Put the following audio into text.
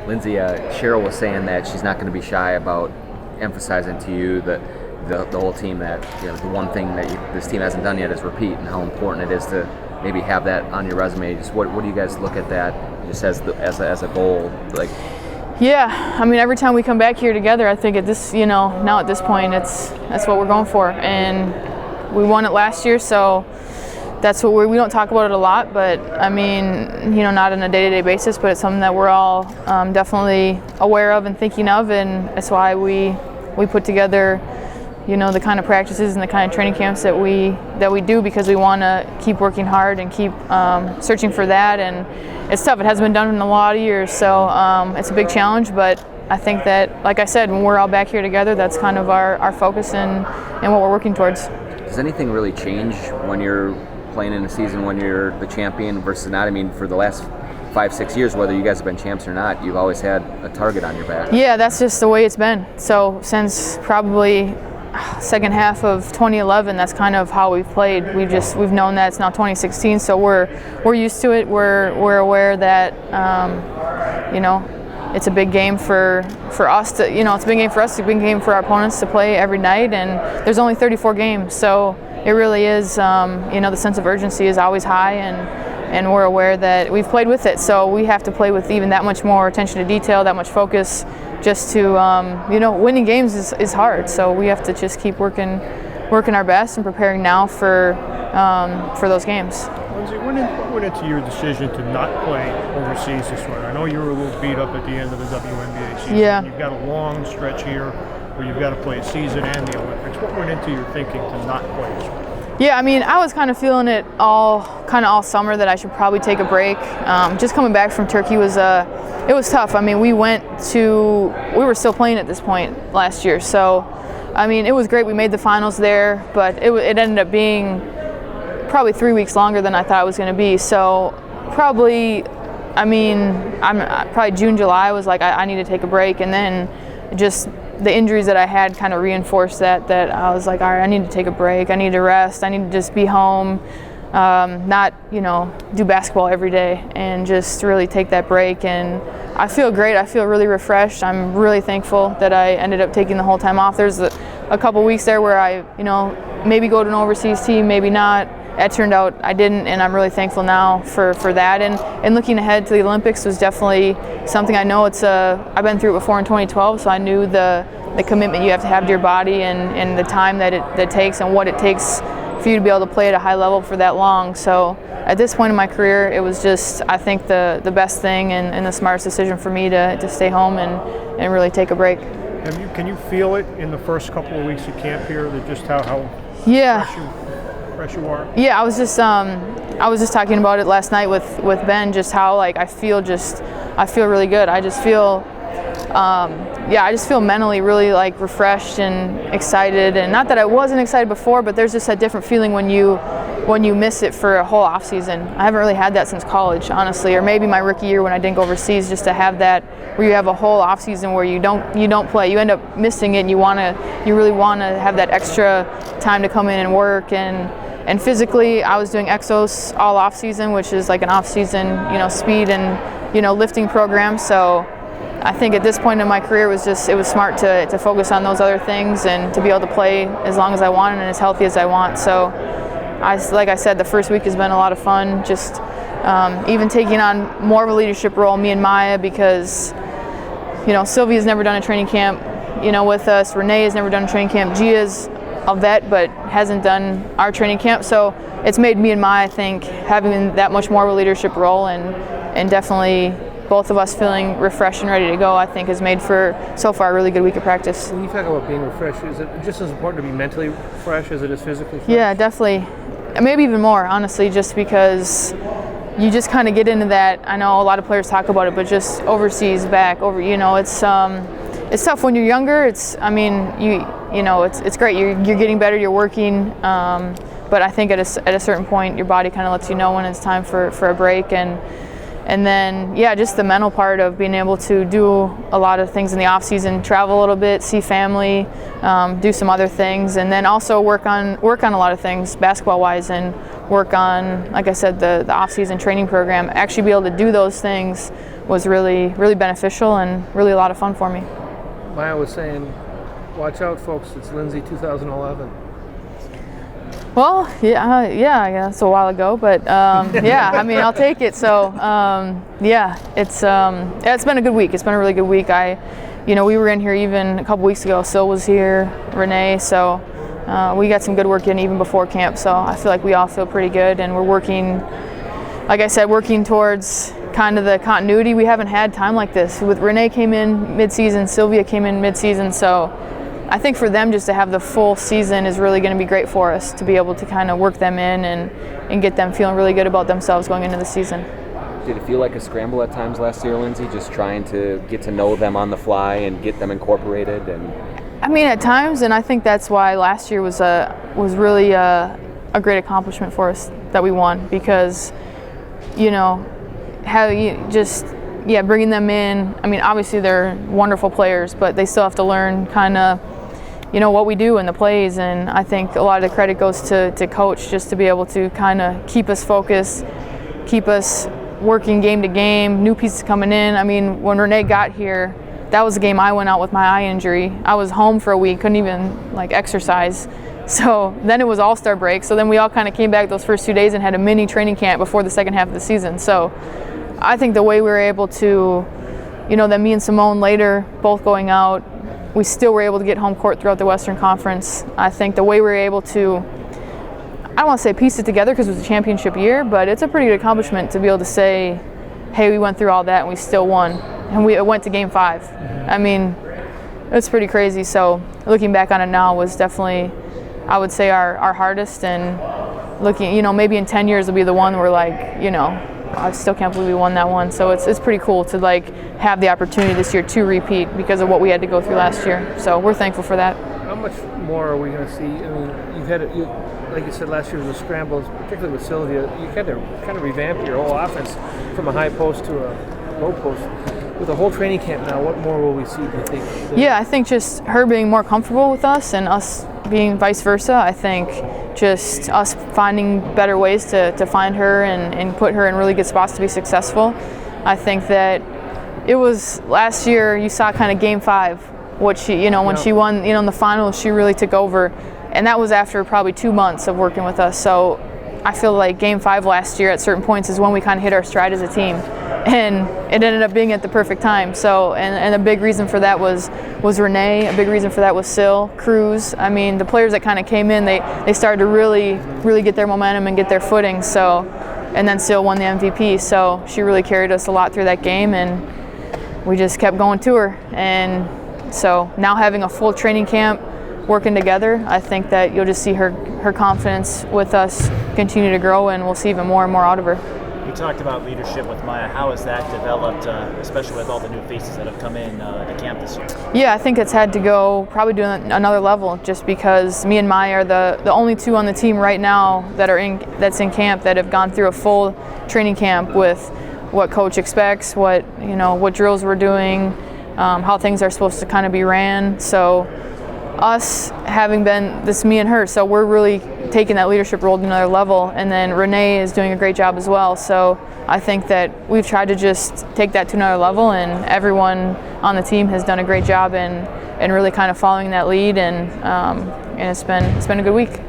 Lindsay, Cheryl was saying that she's not going to be shy about emphasizing to you that the whole team that the one thing that this team hasn't done yet is repeat, and how important it is to maybe have that on your resume. Just what do you guys look at that just as a goal? Like, yeah, I mean, every time we come back here together, I think at this now at this point that's what we're going for, and we won it last year, so that's what we don't talk about it a lot, but I mean, not on a day-to-day basis, but it's something that we're all definitely aware of and thinking of, and that's why we put together, the kind of practices and the kind of training camps that we do, because we want to keep working hard and keep searching for that. And it's tough. It hasn't been done in a lot of years, so it's a big challenge. But I think that, like I said, when we're all back here together, that's kind of our focus and what we're working towards. Does anything really change when you're playing in a season when you're the champion versus not? I mean, for the last 5-6 years, whether you guys have been champs or not, you've always had a target on your back. Yeah, that's just the way it's been. So since probably second half of 2011, that's kind of how we've played. We've known that. It's now 2016, so we're used to it. We're aware that it's a big game for us to it's a big game for us, it's a big game for our opponents to play every night, and there's only 34 games, so it really is the sense of urgency is always high, and we're aware that we've played with it, so we have to play with even that much more attention to detail, that much focus, just to winning games is hard, so we have to just keep working our best and preparing now for those games. Lindsay, what went into your decision to not play overseas this winter? I know you were a little beat up at the end of the WNBA season. Yeah. You've got a long stretch here where you've got to play a season and the Olympics. What went into your thinking to not play this winter? Yeah, I mean, I was kind of feeling it all summer that I should probably take a break. Just coming back from Turkey was it was tough. I mean, we were still playing at this point last year, so I mean, it was great. We made the finals there, but it ended up being probably 3 weeks longer than I thought it was going to be. So probably June, July was like I need to take a break, and then just the injuries that I had kind of reinforced that I was like, all right, I need to take a break. I need to rest. I need to just be home, not do basketball every day, and just really take that break. And I feel great. I feel really refreshed. I'm really thankful that I ended up taking the whole time off. There's a couple weeks there where I maybe go to an overseas team, maybe not. It turned out I didn't, and I'm really thankful now for that. And looking ahead to the Olympics was definitely something I know I've been through it before in 2012, so I knew the commitment you have to have to your body and the time that it takes and what it takes for you to be able to play at a high level for that long. So at this point in my career, it was just, I think, the best thing and the smartest decision for me to stay home and really take a break. Can you feel it in the first couple of weeks of camp here, that just how fresh you are? Yeah, I was just talking about it last night with Ben, just how I feel really good. I just feel mentally really refreshed and excited, and not that I wasn't excited before, but there's just a different feeling when you miss it for a whole off season. I haven't really had that since college, honestly, or maybe my rookie year when I didn't go overseas, just to have that where you have a whole off season where you don't play, you end up missing it, and you really want to have that extra time to come in and work. And physically, I was doing Exos all off season, which is like an off season, speed and lifting program. So I think at this point in my career, it was smart to focus on those other things and to be able to play as long as I want and as healthy as I want. So like I said, the first week has been a lot of fun. Just even taking on more of a leadership role, me and Maya, because Sylvia's never done a training camp with us. Renee has never done a training camp. Gia's a vet but hasn't done our training camp, so it's made me and Maya, I think, having that much more of a leadership role, and definitely both of us feeling refreshed and ready to go, I think, has made for so far a really good week of practice. When you talk about being refreshed, is it just as important to be mentally fresh as it is physically fresh? Yeah, definitely. Maybe even more, honestly, just because you just kind of get into that. I know a lot of players talk about it, but just overseas, it's tough when you're younger. It's great. You're getting better. You're working, but I think at a certain point, your body kind of lets you know when it's time for a break. And then, just the mental part of being able to do a lot of things in the off season, travel a little bit, see family, do some other things, and then also work on a lot of things basketball wise, and work on, like I said, the off season training program. Actually be able to do those things was really, really beneficial and really a lot of fun for me. Maya was saying, watch out, folks, it's Lindsay 2011. Well, yeah, it's a while ago, but yeah, I mean, I'll take it. So, yeah, it's been a good week. It's been a really good week. We were in here even a couple weeks ago. Sil was here, Renee, so we got some good work in even before camp. So I feel like we all feel pretty good, and we're working, like I said, working towards kind of the continuity. We haven't had time like this. With Renee came in mid-season, Sylvia came in mid-season, so I think for them just to have the full season is really going to be great for us, to be able to kind of work them in and get them feeling really good about themselves going into the season. Did it feel like a scramble at times last year, Lindsay, just trying to get to know them on the fly and get them incorporated? And I mean, at times, and I think that's why last year was really a great accomplishment for us that we won, because bringing them in. I mean, obviously they're wonderful players, but they still have to learn kind of what we do in the plays, and I think a lot of the credit goes to coach, just to be able to kind of keep us focused, keep us working game to game, new pieces coming in. I mean, when Renee got here, that was the game I went out with my eye injury. I was home for a week, couldn't even exercise. So then it was All-Star break, so then we all kind of came back those first 2 days and had a mini training camp before the second half of the season. So I think the way we were able to, then me and Simone later both going out, we still were able to get home court throughout the Western Conference. I think the way we were able to, I don't want to say piece it together because it was a championship year, but it's a pretty good accomplishment to be able to say, hey, we went through all that and we still won. And we went to Game 5. I mean, it's pretty crazy. So looking back on it now was definitely, I would say, our hardest. And looking, maybe in 10 years will be the one where I still can't believe we won that one. So it's pretty cool to have the opportunity this year to repeat because of what we had to go through last year. So we're thankful for that. How much more are we going to see? I mean, you've had like you said, last year was a scramble, particularly with Sylvia. You had to kind of revamp your whole offense from a high post to a low post. With the whole training camp now, what more will we see, do you think? Yeah, I think just her being more comfortable with us and us being vice versa. I think just us finding better ways to find her and put her in really good spots to be successful. I think that it was last year, you saw kind of Game 5, what she, when she won, in the finals, she really took over. And that was after probably 2 months of working with us. So I feel like Game 5 last year at certain points is when we kind of hit our stride as a team. And it ended up being at the perfect time. So, and a big reason for that was Renee. A big reason for that was Sil, Cruz. I mean, the players that kind of came in, they started to really get their momentum and get their footing. So, and then Sil won the MVP. So she really carried us a lot through that game, and we just kept going to her. And so now having a full training camp, working together, I think that you'll just see her confidence with us continue to grow, and we'll see even more and more out of her. You talked about leadership with Maya. How has that developed, especially with all the new faces that have come in to camp this year? Yeah, I think it's had to go probably to another level, just because me and Maya are the only two on the team right now that's in camp that have gone through a full training camp with what coach expects, what drills we're doing, how things are supposed to kind of be ran. So us having been me and her, so we're really taking that leadership role to another level, and then Renee is doing a great job as well. So I think that we've tried to just take that to another level, and everyone on the team has done a great job in really kind of following that lead, and it's been a good week.